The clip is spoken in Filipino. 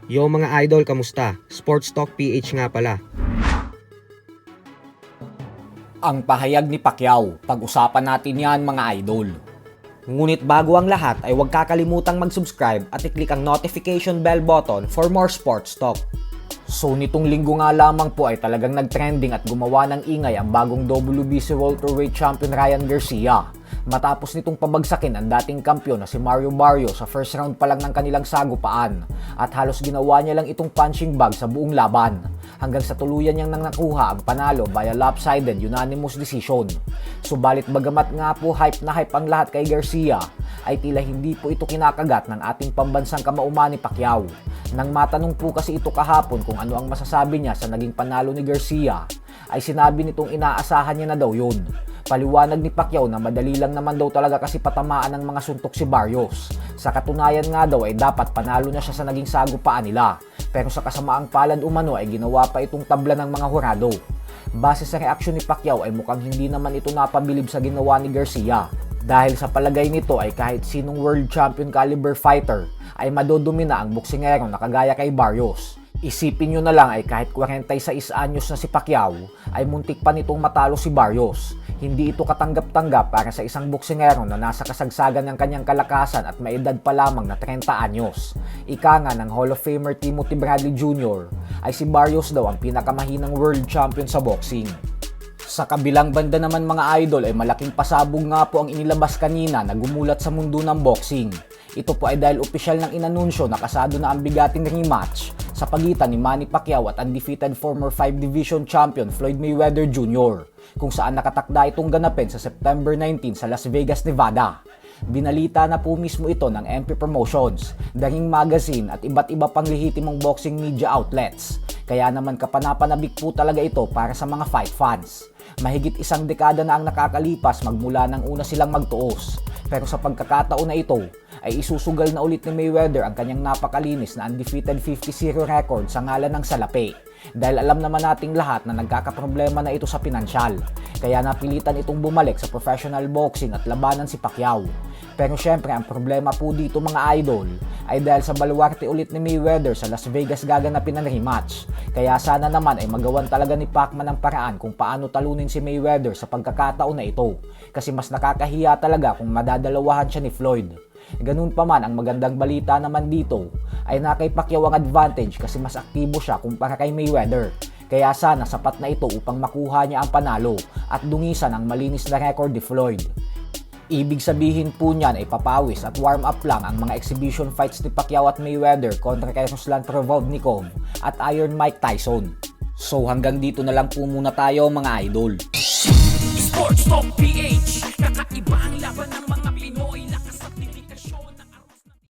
Yo mga idol, kamusta? Sports Talk PH nga pala. Ang pahayag ni Pacquiao, pag-usapan natin yan mga idol. Ngunit bago ang lahat ay huwag kakalimutang mag-subscribe at i-click ang notification bell button for more sports talk. So nitong linggo nga lamang po ay talagang nag-trending at gumawa ng ingay ang bagong WBC welterweight champion Ryan Garcia. Matapos nitong pabagsakin ang dating kampyon na si Mario Barrios sa first round pa lang ng kanilang sagupaan at halos ginawa niya lang itong punching bag sa buong laban hanggang sa tuluyan niyang nakuha ang panalo via lopsided unanimous decision. Subalit bagamat nga po hype na hype ang lahat kay Garcia ay tila hindi po ito kinakagat ng ating pambansang kamauman ni Pacquiao. Nang matanong po kasi ito kahapon kung ano ang masasabi niya sa naging panalo ni Garcia ay sinabi nitong inaasahan niya na daw yun. Paliwanag ni Pacquiao na madali lang naman daw talaga kasi patamaan ng mga suntok si Barrios. Sa katunayan nga daw ay dapat panalo na siya sa naging sagupaan nila. Pero sa kasamaang palad umano ay ginawa pa itong tabla ng mga hurado. Base sa reaksyon ni Pacquiao ay mukhang hindi naman ito napabilib sa ginawa ni Garcia. Dahil sa palagay nito ay kahit sinong world champion caliber fighter ay madodumi na ang boksingero na kagaya kay Barrios. Isipin nyo na lang ay kahit 46 anyos na si Pacquiao ay muntik pa nitong matalo si Barrios. Hindi ito katanggap-tanggap para sa isang boksingero na nasa kasagsagan ng kanyang kalakasan at may edad pa lamang na 30 anyos. Ika nga ng Hall of Famer Timothy Bradley Jr. ay si Barrios daw ang pinakamahinang world champion sa boxing. Sa kabilang banda naman mga idol ay malaking pasabog nga po ang inilabas kanina na gumulat sa mundo ng boxing. Ito po ay dahil opisyal ng inanunsyo na kasado na ang bigating rematch sa pagitan ni Manny Pacquiao at undefeated former 5 Division champion Floyd Mayweather Jr. kung saan nakatakda itong ganapin sa September 19 sa Las Vegas, Nevada. Binalita na po mismo ito ng MP Promotions, The Ring Magazine at iba't iba pang lehitimong boxing media outlets. Kaya naman kapanapanabik po talaga ito para sa mga fight fans. Mahigit isang dekada na ang nakakalipas magmula nang una silang magtuos. Pero sa pagkakataon na ito, ay isusugal na ulit ni Mayweather ang kanyang napakalinis na undefeated 50-0 record sa ngalan ng salapi. Dahil alam naman nating lahat na nagkakaproblema na ito sa pinansyal. Kaya napilitan itong bumalik sa professional boxing at labanan si Pacquiao. Pero syempre ang problema po dito mga idol ay dahil sa baluarte ulit ni Mayweather sa Las Vegas gaganapin ang rematch. Kaya sana naman ay magawan talaga ni Pacman ng paraan kung paano talunin si Mayweather sa pagkakataon na ito. Kasi mas nakakahiya talaga kung madadalawahan siya ni Floyd. Ganun pa man, ang magandang balita naman dito ay na kay Pacquiao ang advantage kasi mas aktibo siya kumpara kay Mayweather. Kaya sana sapat na ito upang makuha niya ang panalo at dungisan ang malinis na record ni Floyd. Ibig sabihin po niyan ay papawis at warm up lang ang mga exhibition fights ni Pacquiao at Mayweather kontra kay Ruslan Provodnikov at Iron Mike Tyson. So hanggang dito na lang po muna tayo mga idol. Sports Talk PH, kakaiba